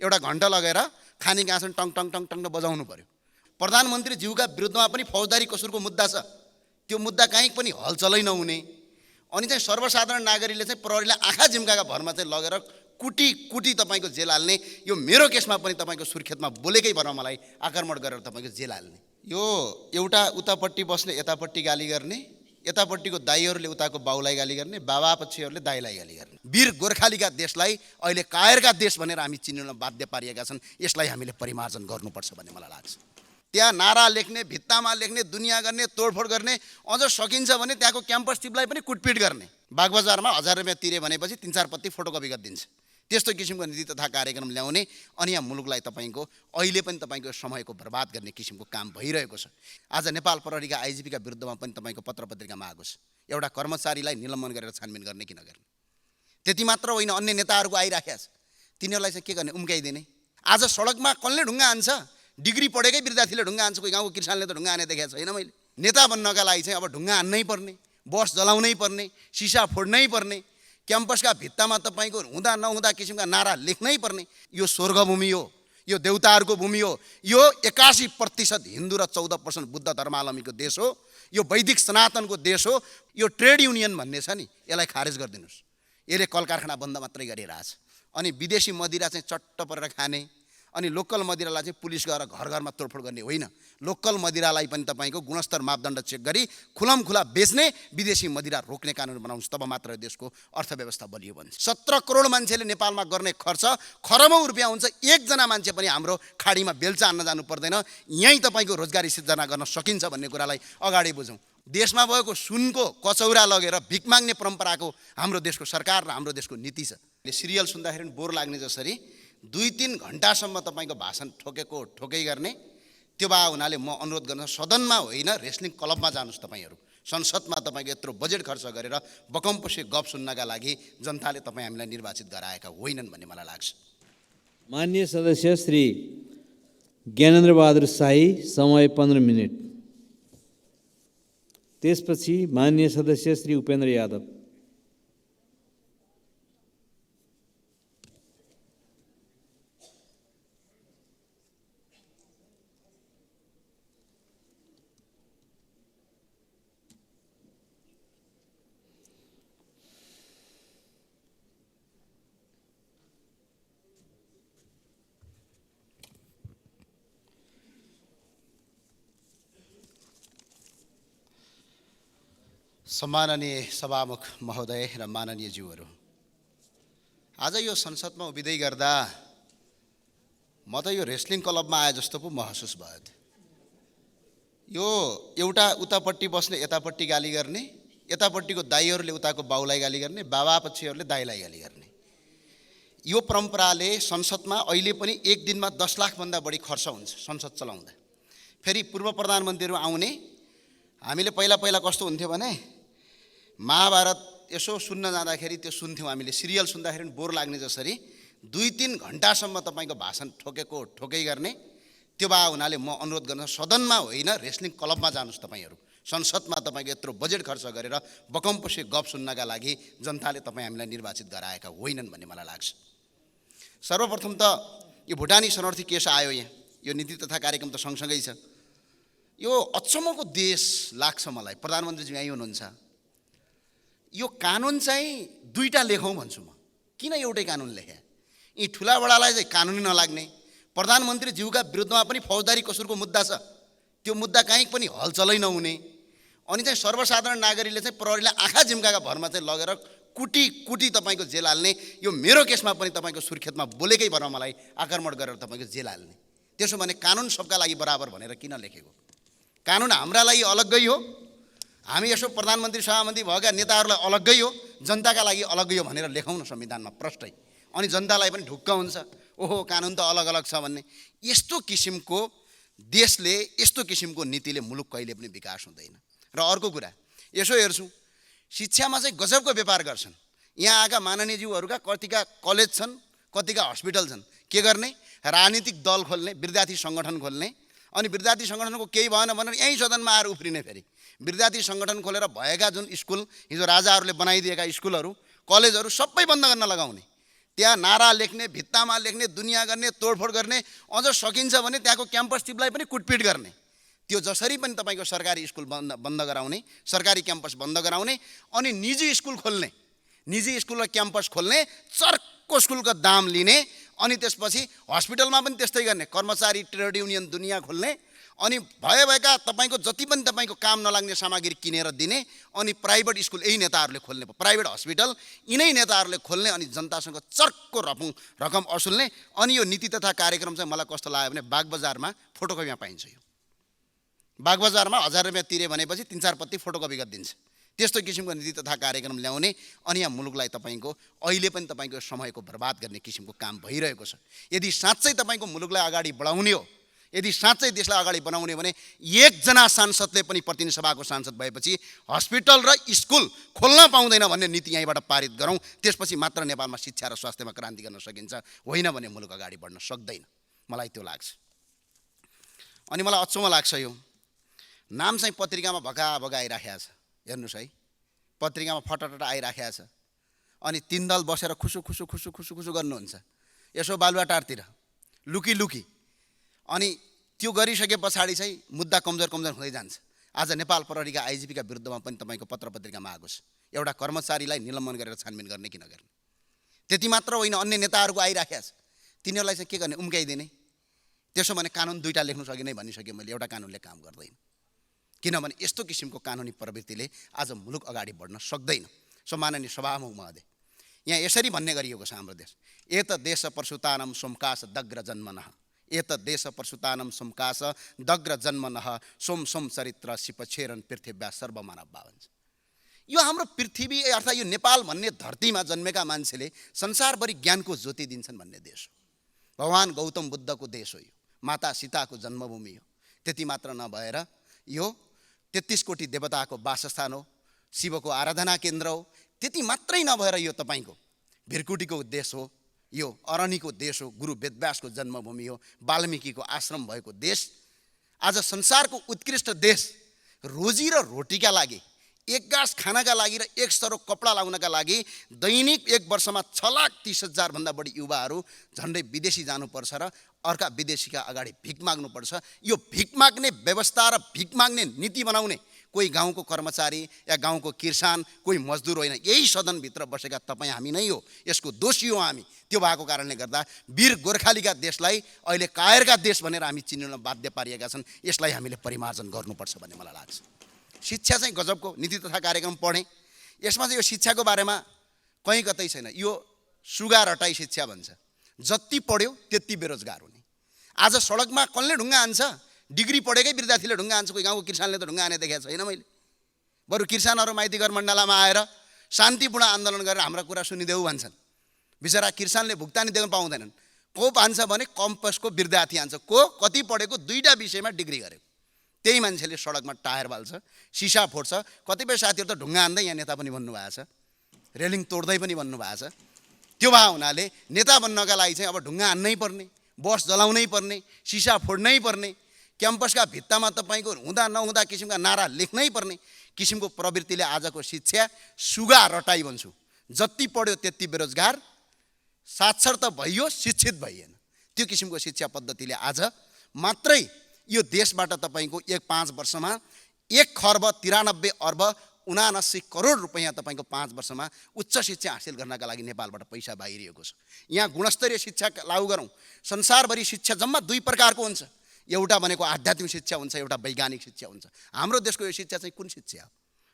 एउटा घण्टा लगेर खाने गाँसन टङ टङ टङ टङ बजाउनु पर्यो। प्रधानमन्त्री ज्यूका विरुद्धमा पनि फौजदारी कसुरको मुद्दा छ, त्यो मुद्दा कहीँ पनि हलचलै नहुने। अनि चाहिँ सर्वसाधारण नागरिकले चाहिँ प्रहरीलाई आँखा झिम्काका भरमा चाहिँ लगेर कुटी कुटी तपाईँको जेल हाल्ने, यो मेरो केसमा पनि तपाईँको सुर्खेतमा बोलेकै भरमा मलाई आक्रमण गरेर तपाईँको जेल हाल्ने। यो एउटा उतापट्टि बस्ने यतापट्टि गाली गर्ने, यतापट्टिको दाइहरूले उताको बाउलाई गाली गर्ने, बाबापक्षीहरूले दाइलाई गाली गर्ने। वीर गोर्खालीका देशलाई अहिले कायरका देश भनेर हामी चिन्न बाध्य पारिएका छन्। यसलाई हामीले परिमार्जन गर्नुपर्छ भन्ने मलाई लाग्छ। त्यहाँ नारा लेख्ने, भित्तामा लेख्ने, दुनियाँ गर्ने, तोडफोड गर्ने, अझ सकिन्छ भने त्यहाँको क्याम्पस चिपलाई पनि कुटपिट गर्ने। बागबजारमा 1000 रुपियाँ तिरे भनेपछि 3-4 पत्ती फोटोकपी गरिदिन्छ। त्यस्तो किसिमको नीति तथा कार्यक्रम ल्याउने अनि यहाँ मुलुकलाई तपाईँको अहिले पनि तपाईँको समयको बर्बाद गर्ने किसिमको काम भइरहेको छ। आज नेपाल प्रहरीका आइजिपीका विरुद्धमा पनि तपाईँको पत्र पत्रिकामा आएको छ, एउटा कर्मचारीलाई निलम्बन गरेर छानबिन गर्ने कि नगर्ने। त्यति मात्र होइन, अन्य नेताहरूको आइराखेका छ, तिनीहरूलाई चाहिँ के गर्ने, उम्काइदिने। आज सडकमा कसले ढुङ्गा हान्छ? डिग्री पढेकै विद्यार्थीले ढुङ्गा हान्छ, कोही गाउँको किसानले त ढुङ्गा हाने देखेको छैन मैले। नेता बन्नका लागि चाहिँ अब ढुङ्गा हान्नै पर्ने, बस जलाउनै पर्ने, सिसा फोड्नै पर्ने, क्याम्पसका भित्तामा तपाईँको हुँदा नहुँदा किसिमका नारा लेख्नै पर्ने। यो स्वर्गभूमि हो, यो देवताहरूको भूमि हो, यो 81% हिन्दू र 14% बुद्ध धर्मावलम्बीको देश हो, यो वैदिक सनातनको देश हो। यो ट्रेड युनियन भन्ने छ नि, यसलाई खारेज गरिदिनुहोस्। यसले कल कारखाना बन्द मात्रै गरिरहेछ। अनि विदेशी मदिरा चाहिँ चट्ट परेर खाने, अनि लोकल मदिरालाई चाहिँ पुलिस गएर घर घरमा तोडफोड गर्ने होइन। लोकल मदिरालाई पनि तपाईँको गुणस्तर मापदण्ड चेक गरी खुला बेच्ने, विदेशी मदिरा रोक्ने कानुन बनाउनुहोस्, तब मात्र देशको अर्थव्यवस्था बलियो बन्छ। 17 करोड मान्छेले नेपालमा गर्ने खर्च खरबौँ रुपियाँ हुन्छ। एकजना मान्छे पनि हाम्रो खाडीमा बेल्चा हान्न जानु पर्दैन। यहीँ तपाईँको रोजगारी सिर्जना गर्न सकिन्छ भन्ने कुरालाई अगाडि बुझौँ। देशमा भएको सुनको कचौरा लगेर भिख माग्ने परम्पराको हाम्रो देशको सरकार र हाम्रो देशको नीति छ। सिरियल सुन्दाखेरि बोर लाग्ने जसरी 2-3 घण्टासम्म तपाईँको भाषण ठोकै गर्ने, त्यो भए हुनाले म अनुरोध गर्न सदनमा होइन रेस्लिङ क्लबमा जानुहोस्। तपाईँहरू संसदमा तपाईँको यत्रो बजेट खर्च गरेर बकमपसे गफ सुन्नका लागि जनताले तपाईँ हामीलाई निर्वाचित गराएका होइनन् भन्ने मलाई लाग्छ। माननीय सदस्य श्री ज्ञानेन्द्र बहादुर शाही, समय 15 मिनट। त्यसपछि माननीय सदस्य श्री उपेन्द्र यादव। सम्माननीय सभामुख महोदय र माननीय ज्यूहरू, आज यो संसदमा उभिँदै गर्दा म त यो रेस्लिङ क्लबमा आए जस्तो पो महसुस भयो। यो एउटा उतापट्टि बस्ने यतापट्टि गाली गर्ने, यतापट्टिको दाइहरूले उताको बाउलाई गाली गर्ने, बाबापक्षीहरूले दाइलाई गाली गर्ने, यो परम्पराले संसदमा अहिले पनि एक दिनमा 10 लाखभन्दा बढी खर्च हुन्छ संसद चलाउँदा। फेरि पूर्व प्रधानमन्त्रीहरू आउने, हामीले पहिला कस्तो हुन्थ्यो भने महाभारत यसो सुन्न जाँदाखेरि त्यो सुन्थ्यौँ हामीले, सिरियल सुन्दाखेरि बोर लाग्ने जसरी 2-3 घण्टासम्म तपाईँको भाषण ठोकै गर्ने। त्यो भए हुनाले म अनुरोध गर्न सदनमा होइन रेस्लिङ क्लबमा जानुहोस्। तपाईँहरू संसदमा तपाईँको यत्रो बजेट खर्च गरेर बकमपसे गफ सुन्नका लागि जनताले तपाईँ हामीलाई निर्वाचित गराएका होइनन् भन्ने मलाई लाग्छ। सर्वप्रथम त यो भुटानी शरणार्थी केस आयो यहाँ, यो नीति तथा कार्यक्रम त सँगसँगै छ। यो अचम्मको देश लाग्छ मलाई। प्रधानमन्त्रीजी यहीँ हुनुहुन्छ। यो कानुन चाहिँ 2टा लेखौँ भन्छु म। किन एउटै कानुन लेखे? यी ठुलाबडालाई चाहिँ कानुनै नलाग्ने, प्रधानमन्त्री ज्यूका विरुद्धमा पनि फौजदारी कसुरको मुद्दा छ, त्यो मुद्दा कहीँ पनि हलचलै नहुने। अनि चाहिँ सर्वसाधारण नागरिकले चाहिँ प्रहरीलाई आँखा झिम्काका भरमा चाहिँ लगेर कुटी तपाईँको जेल हाल्ने, यो मेरो केसमा पनि तपाईँको सुर्खेतमा बोलेकै भरमा मलाई आक्रमण गरेर तपाईँको जेल हाल्ने। त्यसो भने कानुन सबका लागि बराबर भनेर किन लेखेको? कानुन हाम्रा लागि अलग्गै हो, हामी यसो प्रधानमन्त्री सभामन्त्री भएका नेताहरूलाई अलग्गै हो, जनताका लागि अलग्गै हो भनेर लेखौँ न संविधानमा प्रष्टै। अनि जनतालाई पनि ढुक्क हुन्छ, ओहो कानुन त अलग अलग छ भन्ने। यस्तो किसिमको देशले, यस्तो किसिमको नीतिले मुलुक कहिले पनि विकास हुँदैन। र अर्को कुरा यसो हेर्छौँ, शिक्षामा चाहिँ गजबको व्यापार गर्छन्। यहाँ आएका माननीय ज्यूहरूका कतिका कलेज छन्, कतिका हस्पिटल छन्। के गर्ने? राजनीतिक दल खोल्ने, विद्यार्थी सङ्गठन खोल्ने, अनि विद्यार्थी सङ्गठनको केही भएन भनेर यहीँ सदनमा आएर उफ्रिने। फेरि विद्यार्थी सङ्गठन खोलेर भएका जुन स्कुल, हिजो राजाहरूले बनाइदिएका स्कुलहरू, कलेजहरू सबै बन्द गर्न लगाउने। त्यहाँ नारा लेख्ने, भित्तामा लेख्ने, दुनियाँ गर्ने, तोडफोड गर्ने, अझ सकिन्छ भने त्यहाँको क्याम्पस टिपलाई पनि कुटपिट गर्ने, त्यो जसरी पनि तपाईँको सरकारी स्कुल बन्द गराउने, सरकारी क्याम्पस बन्द गराउने अनि निजी स्कुल खोल्ने, निजी स्कुल र क्याम्पस खोल्ने, चर्को स्कुलको दाम लिने अनि त्यसपछि हस्पिटलमा पनि त्यस्तै गर्ने, कर्मचारी ट्रेड युनियन दुनियाँ खोल्ने अनि भएका तपाईँको जति पनि तपाईँको काम नलाग्ने सामग्री किनेर दिने अनि प्राइभेट स्कुल यही नेताहरूले खोल्ने, प्राइभेट हस्पिटल यिनै नेताहरूले खोल्ने अनि जनतासँग चर्को रकम असुल्ने। अनि यो नीति तथा कार्यक्रम चाहिँ मलाई कस्तो लाग्यो भने बागबजारमा फोटोकपीमा पाइन्छ। यो बागबजारमा 1000 रुपियाँ तिरे भनेपछि 3-4 पत्ती फोटोकपी गरिदिन्छ। त्यस्तो किसिमको नीति तथा कार्यक्रम ल्याउने अनि यहाँ मुलुकलाई तपाईँको अहिले पनि तपाईँको समयको बर्बाद गर्ने किसिमको काम भइरहेको छ। यदि साँच्चै तपाईँको मुलुकलाई अगाडि बढाउने हो, यदि साँच्चै देशलाई अगाडि बनाउने भने एकजना सांसदले पनि प्रतिनिधि सभाको सांसद भएपछि हस्पिटल र स्कुल खोल्न पाउँदैन भन्ने नीति यहीँबाट पारित गरौँ। त्यसपछि मात्र नेपालमा शिक्षा र स्वास्थ्यमा क्रान्ति गर्न सकिन्छ, होइन भने मुलुक अगाडि बढ्न सक्दैन। मलाई त्यो लाग्छ। अनि मलाई अचम्म लाग्छ, यो नाम चाहिँ पत्रिकामा भगा आइराखेको छ। हेर्नुहोस् है, पत्रिकामा फटाफट आइराखेको छ अनि 3 दल बसेर खुसु गर्नुहुन्छ यसो बालुवाटारतिर लुकी अनि त्यो गरिसके पछाडि चाहिँ मुद्दा कमजोर हुँदै जान्छ। आज नेपाल प्रहरीका आइजिपीका विरुद्धमा पनि तपाईँको पत्र पत्रिकामा आएको छ, एउटा कर्मचारीलाई निलम्बन गरेर छानबिन गर्ने कि नगर्ने। त्यति मात्र होइन, अन्य नेताहरूको आइराखेको छ, तिनीहरूलाई चाहिँ के गर्ने, उम्काइदिने। त्यसो भने कानुन 2टा लेख्नु सकिनै भनिसकेँ मैले, एउटा कानुनले काम गर्दैन। किनभने यस्तो किसिमको कानुनी प्रवृत्तिले आज मुलुक अगाडि बढ्न सक्दैन। सम्माननीय सभामुख महोदय, यहाँ यसरी भन्ने गरिएको छ हाम्रो देश, एत देश परशुतानम सोमकास दग्र जन्मनः, एत देश परशुतानम सोमकास दग्र जन्मनः सोम चरित्र सिपछेरन पृथ्व्या सर्वमानव भन्छ। यो हाम्रो पृथ्वी अर्थात् यो नेपाल भन्ने धरतीमा जन्मेका मान्छेले संसारभरि ज्ञानको ज्योति दिन्छन् भन्ने देश हो। भगवान गौतम बुद्धको देश हो यो, माता सीताको जन्मभूमि हो। त्यति मात्र नभएर यो 33 कोटी देवताको वासस्थान हो, शिवको आराधना केन्द्र हो। त्यति मात्रै नभएर यो तपाईँको भिरकुटीको देश हो, यो अरनीको देश हो, गुरु वेदव्यासको जन्मभूमि हो, वाल्मिकीको आश्रम भएको देश। आज संसारको उत्कृष्ट देश रोजी र रोटीका लागि, एक गाँस खानाका लागि र एक सरो कपडा लाउनका लागि दैनिक एक वर्षमा 6,30,000 भन्दा बढी युवाहरू झन्डै विदेशी जानुपर्छ र अर्का विदेशीका अगाडि भिख माग्नुपर्छ। यो भिख माग्ने व्यवस्था र भिख माग्ने नीति बनाउने कोही गाउँको कर्मचारी या गाउँको किसान, कोही मजदुर होइन, यही सदनभित्र बसेका तपाईँ हामी नै हो। यसको दोषी हो हामी। त्यो भएको कारणले गर्दा वीर गोर्खालीका देशलाई अहिले कायरका देश भनेर हामी चिन्न बाध्य पारिएका छन्। यसलाई हामीले परिमार्जन गर्नुपर्छ भन्ने मलाई लाग्छ। शिक्षा चाहिँ गजबको नीति तथा कार्यक्रम पढेँ, यसमा चाहिँ यो शिक्षाको बारेमा कहीँ कतै छैन। यो सुगा रटाई शिक्षा भन्छ, जति पढ्यो त्यति बेरोजगार हुने। आज सडकमा कसले ढुङ्गा हान्छ, डिग्री पढेकै विद्यार्थीले ढुङ्गा हान्छ, कोही गाउँको किसानले त ढुङ्गा हाने देखेको छैन मैले। बरु किसानहरू माइतीघर मण्डलामा आएर शान्तिपूर्ण आन्दोलन गरेर हाम्रा कुरा सुनिदेऊ भन्छन्। बिचरा किसानले भुक्तानी दिन पाउँदैनन्। को हान्छ भने कम्पसको विद्यार्थी हान्छ, को कति पढेको 2टा विषयमा डिग्री गरेको। त्यही मान्छेले सडकमा टायर बाल्छ, सिसा फोड्छ। कतिपय साथीहरू त ढुङ्गा हान्दै यहाँ नेता पनि भन्नुभएको छ, रेलिङ तोड्दै पनि भन्नुभएको छ। त्यो भए हुनाले नेता बन्नका लागि चाहिँ अब ढुङ्गा हान्नै पर्ने, बस जलाउनै पर्ने, सिसा फोड्नै पर्ने, क्याम्पसका भित्तामा तपाईँको हुँदा नहुँदा किसिमका नारा लेख्नै पर्ने किसिमको प्रवृत्तिले आजको शिक्षा सुगा रटाई भन्छु। जति पढ्यो त्यति बेरोजगार, साक्षर त भइयो, शिक्षित भइएन। त्यो किसिमको शिक्षा पद्धतिले आज मात्रै यो देशबाट तपाईँको 5 वर्षमा 1,93,79,79,00,000 रुपैयाँ तपाईँको 5 वर्षमा उच्च शिक्षा हासिल गर्नका लागि नेपालबाट पैसा बाहिरिएको छ। यहाँ गुणस्तरीय शिक्षा लागू गरौँ। संसारभरि शिक्षा जम्मा 2 प्रकारको हुन्छ, एउटा भनेको आध्यात्मिक शिक्षा हुन्छ, एउटा वैज्ञानिक शिक्षा हुन्छ। हाम्रो देशको यो शिक्षा चाहिँ कुन शिक्षा हो?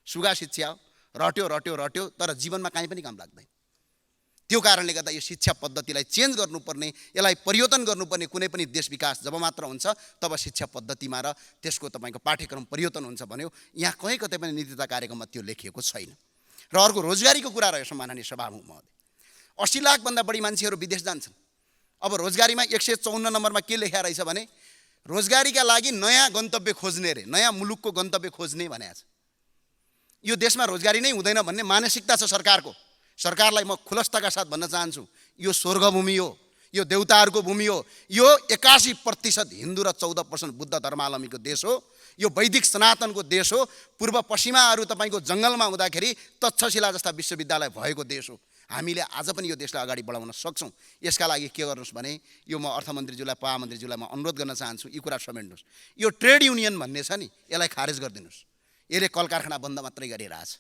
सुगा शिक्षा हो, रट्यो तर जीवनमा कहीँ पनि काम लाग्दैन। त्यो कारणले गर्दा यो शिक्षा पद्धतिलाई चेन्ज गर्नुपर्ने, यसलाई परिवर्तन गर्नुपर्ने। कुनै पनि देश विकास जब मात्र हुन्छ तब शिक्षा पद्धतिमा र त्यसको तपाईँको पाठ्यक्रम परिवर्तन हुन्छ भन्यो। यहाँ कहीँ कतै पनि नीतिता कार्यक्रममा त्यो लेखिएको छैन। र अर्को रोजगारीको कुरा रह्यो। सम्माननीय सभामुख महोदय, 80 लाखभन्दा बढी मान्छेहरू विदेश जान्छन्। अब रोजगारीमा 154 नम्बरमा के लेखेको रहेछ भने रोजगारीका लागि नयाँ गन्तव्य खोज्ने रे, नयाँ मुलुकको गन्तव्य खोज्ने भनेको छ। यो देशमा रोजगारी नै हुँदैन भन्ने मानसिकता छ सरकारको। सरकारलाई म खुलस्तका साथ भन्न चाहन्छु, यो स्वर्गभूमि हो, यो देवताहरूको भूमि हो। यो 81% हिन्दू र 14% बुद्ध धर्मावलम्बीको देश हो। यो वैदिक सनातनको देश हो। पूर्व पश्चिमाहरू तपाईँको जङ्गलमा हुँदाखेरि तक्षशिला जस्ता विश्वविद्यालय भएको देश हो। हामीले आज पनि यो देशलाई अगाडि बढाउन सक्छौँ। यसका लागि के गर्नुहोस् भने यो म अर्थमन्त्रीज्यूलाई महामन्त्रीज्यूलाई म अनुरोध गर्न चाहन्छु, यी कुरा समेट्नुहोस्। यो ट्रेड युनियन भन्ने छ नि, यसलाई खारेज गरिदिनुहोस्। यसले कल कारखाना बन्द मात्रै गरिरहेछ।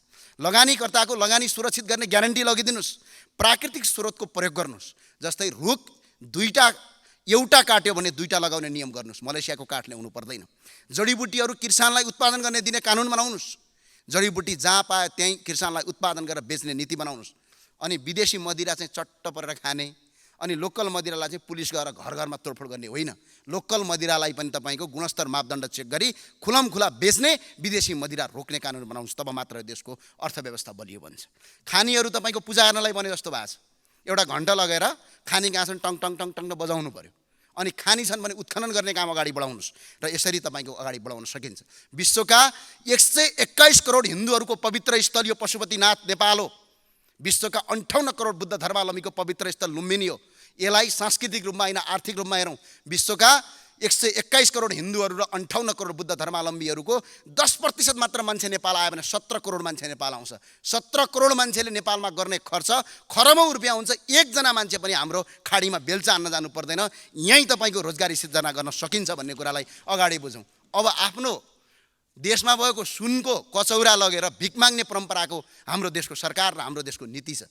लगानीकर्ताको लगानी सुरक्षित गर्ने ग्यारेन्टी लगिदिनुहोस्। प्राकृतिक स्रोतको प्रयोग गर्नुहोस्। जस्तै रुख एउटा काट्यो भने दुईटा लगाउने नियम गर्नुहोस्। मलेसियाको काठ ल्याउनु पर्दैन। जडीबुटीहरू किसानलाई उत्पादन गर्ने दिने कानुन बनाउनुहोस्। जडीबुटी जहाँ पाए त्यहीँ किसानलाई उत्पादन गरेर बेच्ने नीति बनाउनुहोस्। अनि विदेशी मदिरा चाहिँ चट्ट परेर खाने, अनि लोकल मदिरालाई चाहिँ पुलिस गएर घर घरमा तोडफोड गर्ने होइन। लोकल मदिरालाई पनि तपाईँको गुणस्तर मापदण्ड चेक गरी खुला बेच्ने, विदेशी मदिरा रोक्ने कानुन बनाउनुहोस्। तब मात्र देशको अर्थव्यवस्था बलियो बन्छ। खानीहरू तपाईँको पूजा गर्नलाई बने जस्तो भएको छ। एउटा घन्टा लगेर खानी कहाँ छन् टङ टङ टङ टङ बजाउनु पर्यो। अनि खानी छन् भने उत्खनन गर्ने काम अगाडि बढाउनुहोस् र यसरी तपाईँको अगाडि बढाउन सकिन्छ। विश्वका 121 करोड हिन्दूहरूको पवित्र स्थल यो पशुपतिनाथ नेपाल हो। विश्वका 58 करोड बुद्ध धर्मावलम्बीको पवित्र स्थल लुम्बिनी हो। यसलाई सांस्कृतिक रूपमा होइन आर्थिक रूपमा हेरौँ, विश्वका 121 करोड हिन्दूहरू र 58 करोड बुद्ध धर्मावलम्बीहरूको 10% मात्र मान्छे नेपाल आयो भने 17 करोड मान्छे नेपाल आउँछ। 17 करोड मान्छेले नेपालमा गर्ने खर्च खरबौँ रुपियाँ हुन्छ। एकजना मान्छे पनि हाम्रो खाडीमा बेल्चा हान्न जानु पर्दैन। यहीँ तपाईँको रोजगारी सिर्जना गर्न सकिन्छ भन्ने कुरालाई अगाडि बुझौँ। अब आफ्नो देशमा भएको सुनको कचौरा लगेर भिख माग्ने परम्पराको हाम्रो देशको सरकार र हाम्रो देशको नीति छ।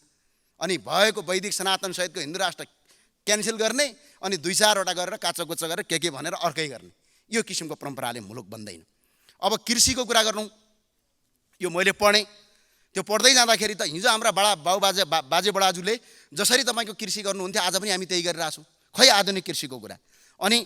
अनि भएको वैदिक सनातन सहितको हिन्दू राष्ट्र क्यान्सल गर्ने, अनि 2-4 वटा गरेर काचोकुचो गरेर के भनेर अर्कै गर्ने, यो किसिमको परम्पराले मुलुक बन्दैन। अब कृषिको कुरा गरौँ। यो मैले पढेँ, त्यो पढ्दै जाँदाखेरि त हिजो हाम्रा बाजे बडाजुले जसरी तपाईँको कृषि गर्नुहुन्थ्यो आज पनि हामी त्यही गरिरहेछौँ। खै आधुनिक कृषिको कुरा। अनि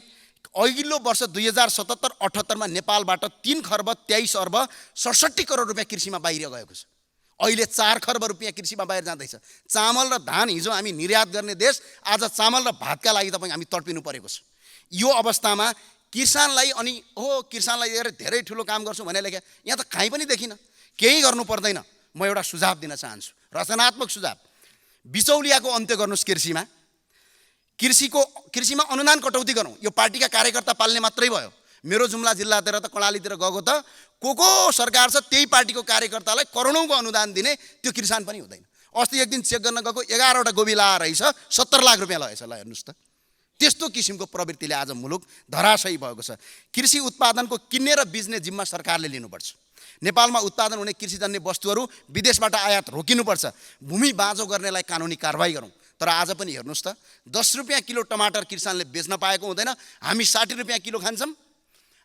अघिल्लो वर्ष 2077-78 नेपालबाट 3 खर्ब 23 अर्ब 67 करोड रुपियाँ कृषिमा बाहिर गएको छ। अहिले 4 खर्ब रुपियाँ कृषिमा बाहिर जाँदैछ। चामल र धान हिजो हामी निर्यात गर्ने देश, आज चामल र भातका लागि तपाईँ हामी तडपिनु परेको छ। यो अवस्थामा किसानलाई अनि किसानलाई लिएर धेरै ठुलो काम गर्छु भने लेखे यहाँ त काहीँ पनि देखिन। केही गर्नु पर्दैन। म एउटा सुझाव दिन चाहन्छु, रचनात्मक सुझाव। बिचौलियाको अन्त्य गर्नुहोस्। कृषिमा अनुदान कटौती गरौँ। यो पार्टीका कार्यकर्ता पाल्ने मात्रै भयो। मेरो जुम्ला जिल्लातिर त कर्णालीतिर गएको त को सरकार छ त्यही पार्टीको कार्यकर्तालाई करोडौँको अनुदान दिने, त्यो किसान पनि हुँदैन। अस्ति एक दिन चेक गर्न गएको 11 वटा गोबी लाएर रहेछ 70 लाख रुपियाँ लगेछ। ल हेर्नुहोस् त, त्यस्तो किसिमको प्रवृत्तिले आज मुलुक धराशयी भएको छ। कृषि उत्पादनको किन्ने र बेच्ने जिम्मा सरकारले लिनुपर्छ। नेपालमा उत्पादन हुने कृषिजन्य वस्तुहरू विदेशबाट आयात रोकिनुपर्छ। भूमि बाँझो गर्नेलाई कानुनी कारबाही गरौँ। तर आज पनि हेर्नुहोस् त, 10 रुपियाँ किलो टमाटर किसानले बेच्न पाएको हुँदैन। हामी 60 रुपियाँ किलो खान्छौँ।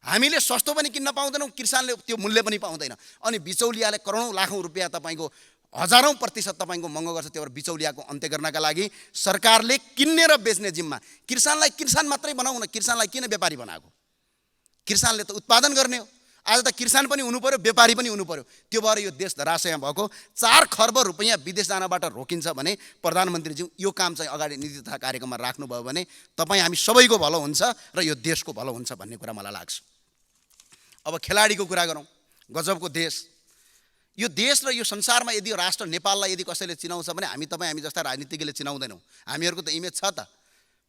हामीले सस्तो पनि किन्न पाउँदैनौँ, किसानले त्यो मूल्य पनि पाउँदैन। अनि बिचौलियाले करोडौँ लाखौँ रुपियाँ तपाईँको हजारौँ प्रतिशत तपाईँको महँगो गर्छ। त्यो भएर बिचौलियाको अन्त्य गर्नका लागि सरकारले किन्ने र बेच्ने जिम्मा, किसानलाई किसान मात्रै बनाऊ न, किसानलाई किन व्यापारी बनाएको? किसानले त उत्पादन गर्ने हो। आज त किसान पनि हुनु पर्यो, व्यापारी पनि हुनु पर्यो। त्यो भएर यो देश धराशयमा भएको 4 खर्ब रुपियाँ विदेश जानबाट रोकिन्छ भने प्रधानमन्त्रीज्यू यो काम चाहिँ अगाडि नीति तथा कार्यक्रममा राख्नुभयो भने तपाईँ हामी सबैको भलो हुन्छ र यो देशको भलो हुन्छ भन्ने कुरा मलाई लाग्छ। अब खेलाडीको कुरा गरौँ। गजबको देश यो देश र यो संसारमा यदि राष्ट्र नेपाललाई यदि कसैले चिनाउँछ भने हामी जस्ता राजनीतिज्ञले चिनाउँदैनौँ। हामीहरूको त इमेज छ त,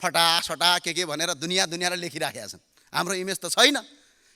फटासटा के भनेर दुनियाँले लेखिराखेका छन्। हाम्रो इमेज त छैन।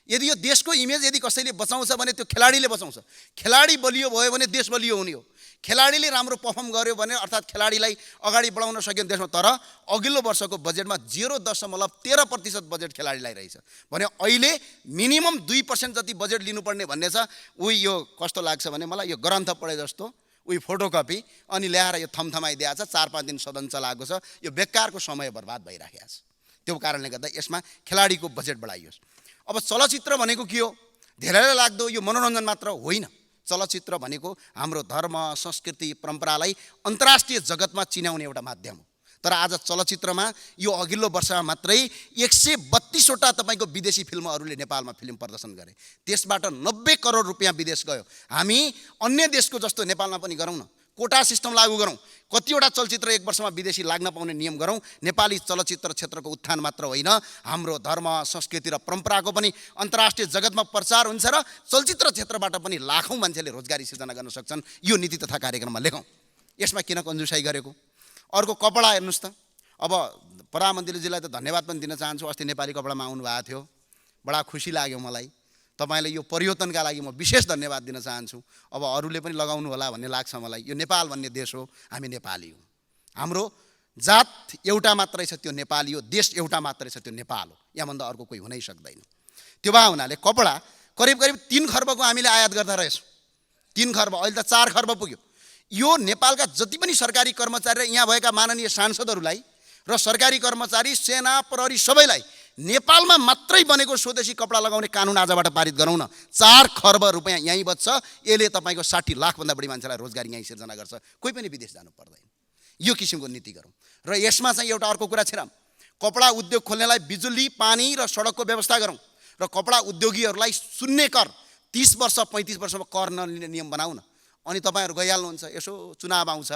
यदि यो देशको इमेज यदि कसैले बचाउँछ भने त्यो खेलाडीले बचाउँछ। खेलाडी बलियो भयो भने देश बलियो हुने हो। खेलाडीले राम्रो पर्फर्म गर्यो भने अर्थात् खेलाडीलाई अगाडि बढाउन सक्यो देशमा। तर अघिल्लो वर्षको बजेटमा 0.13% बजेट खेलाडीलाई रहेछ भने अहिले मिनिमम 2% जति बजेट लिनुपर्ने भन्ने छ। यो कस्तो लाग्छ भने मलाई यो ग्रन्थ पढे जस्तो फोटोकपी अनि ल्याएर यो थमथमाइदिएको छ। 4-5 दिन सदन चलाएको छ। यो बेकारको समय बर्बाद भइराखेको छ। त्यो कारणले गर्दा यसमा खेलाडीको बजेट बढाइयोस्। अब चलचित्र भनेको के हो? धेरैलाई लाग्दो यो मनोरञ्जन मात्र होइन। चलचित्र भनेको हाम्रो धर्म संस्कृति परम्परालाई अन्तर्राष्ट्रिय जगतमा चिनाउने एउटा माध्यम हो। तर आज चलचित्रमा यो अघिल्लो वर्षमा मात्रै 132 वटा तपाईँको विदेशी फिल्महरूले नेपालमा फिल्म प्रदर्शन गरे। त्यसबाट 90 करोड रुपियाँ विदेश गयो। हामी अन्य देशको जस्तो नेपालमा पनि गरौँ न, कोटा सिस्टम लागू गरौँ। कतिवटा चलचित्र एक वर्षमा विदेशी लाग्न पाउने नियम गरौँ। नेपाली चलचित्र क्षेत्रको उत्थान मात्र होइन, हाम्रो धर्म संस्कृति र परम्पराको पनि अन्तर्राष्ट्रिय जगतमा प्रचार हुन्छ र चलचित्र क्षेत्रबाट पनि लाखौँ मान्छेले रोजगारी सिर्जना गर्न सक्छन्। यो नीति तथा कार्यक्रममा लेखौँ। यसमा किन कन्जुसाइ गरेको? अर्को कपडा हेर्नुहोस् त। अब प्रधानमन्त्रीजीलाई त धन्यवाद पनि दिन चाहन्छु। अस्ति नेपाली कपडामा आउनुभएको थियो, बडा खुसी लाग्यो मलाई। तपाईँले यो परिवर्तनका लागि म विशेष धन्यवाद दिन चाहन्छु। अब अरूले पनि लगाउनु होला भन्ने लाग्छ मलाई। यो नेपाल भन्ने देश हो, हामी नेपाली हौँ। हाम्रो जात एउटा मात्रै छ, त्यो नेपाली हो। देश एउटा मात्रै छ, त्यो नेपाल हो। यहाँभन्दा अर्को कोही हुनै सक्दैन। त्यो भए हुनाले कपडा करिब 3 खर्बको हामीले आयात गर्दा रहेछौँ। 3 खर्ब, अहिले त 4 खर्ब पुग्यो। यो नेपालका जति पनि सरकारी कर्मचारी र यहाँ भएका माननीय सांसदहरूलाई र सरकारी कर्मचारी, सेना, प्रहरी सबैलाई नेपालमा मात्रै बनेको स्वदेशी कपडा लगाउने कानुन आजबाट पारित गरौँ न। 4 खर्ब रुपैयाँ यहीँ बच्छ। यसले तपाईँको 60 लाखभन्दा बढी मान्छेलाई रोजगारी यहीँ सिर्जना गर्छ। कोही पनि विदेश जानु पर्दैन। यो किसिमको नीति गरौँ। र यसमा चाहिँ एउटा अर्को कुरा छिराम, कपडा उद्योग खोल्नेलाई बिजुली, पानी र सडकको व्यवस्था गरौँ र कपडा उद्योगीहरूलाई शून्य कर 30 वर्ष 35 वर्षमा कर नलिने नियम बनाऊ न। अनि तपाईँहरू गइहाल्नुहुन्छ। यसो चुनाव आउँछ,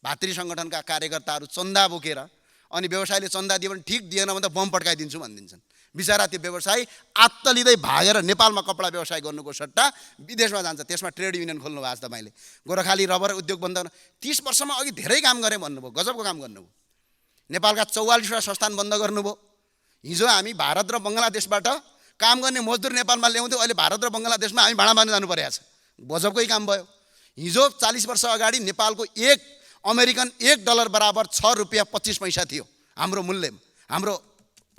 भातृ सङ्गठनका कार्यकर्ताहरू चन्दा बोकेर, अनि व्यवसायले चन्दा दियो भने ठिक, दिएन भने त बम पड्काइदिन्छु भनिदिन्छन्। बिचरा त्यो व्यवसायी आत्तलिँदै भागेर नेपालमा कपडा व्यवसाय गर्नुको सट्टा विदेशमा जान्छ। त्यसमा ट्रेड युनियन खोल्नु भएको छ तपाईँले। गोर्खाली रबर उद्योग बन्द गर्न 30 वर्षमा अघि धेरै काम गरेँ भन्नुभयो। गजबको काम गर्नुभयो। नेपालका 44वटा संस्थान बन्द गर्नुभयो। हिजो हामी भारत र बङ्गलादेशबाट काम गर्ने मजदुर नेपालमा ल्याउँथ्यौँ। अहिले भारत र बङ्गलादेशमा हामी भाडा मार्न जानु परेको छ। गजबकै काम भयो। हिजो 40 वर्ष अगाडि नेपालको एक अमेरिकन $1 बराबर 6 रुपियाँ 25 पैसा थियो हाम्रो मूल्य, हाम्रो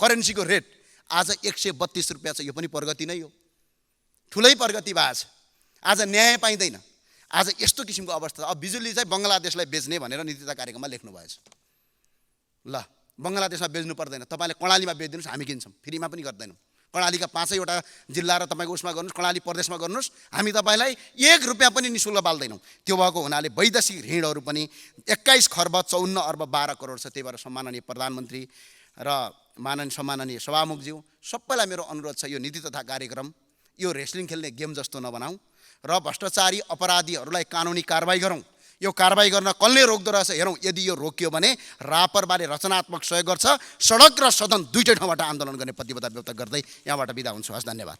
करेन्सीको रेट। आज 132 रुपियाँ छ। यो पनि प्रगति नै हो, ठुलै प्रगति भएको छ। आज न्याय पाइँदैन। आज यस्तो किसिमको अवस्था। अब बिजुली चाहिँ बङ्गलादेशलाई बेच्ने भनेर नीति तथा कार्यक्रममा लेख्नु भएछ। ल, बङ्गलादेशमा बेच्नु पर्दैन, तपाईँले कर्णालीमा बेचिदिनुहोस्, हामी किन्छौँ। फ्रीमा पनि गर्दैनौँ। कर्णालीका 5वटा जिल्ला र तपाईँको उसमा गर्नुहोस्, कर्णाली प्रदेशमा गर्नुहोस्, हामी तपाईँलाई 1 रुपियाँ पनि निःशुल्क बाल्दैनौँ। त्यो भएको हुनाले वैदेशिक ऋणहरू पनि 21 खर्ब 54 अर्ब 12 करोड छ। त्यही भएर सम्माननीय प्रधानमन्त्री र सम्माननीय सभामुखज्यू सबैलाई मेरो अनुरोध छ, यो नीति तथा कार्यक्रम यो रेस्लिङ खेल्ने गेम जस्तो नबनाऊ र भ्रष्टाचारी अपराधीहरूलाई कानुनी कारबाही गरौँ। यो कारबाही गर्न कसले रोक्दो रहेछ हेरौँ। यदि यो रोकियो भने रापरबाले रचनात्मक सहयोग गर्छ। सडक र सदन दुईटै ठाउँबाट आन्दोलन गर्ने प्रतिबद्धता व्यक्त गर्दै यहाँबाट बिदा हुन्छु। हस्, धन्यवाद।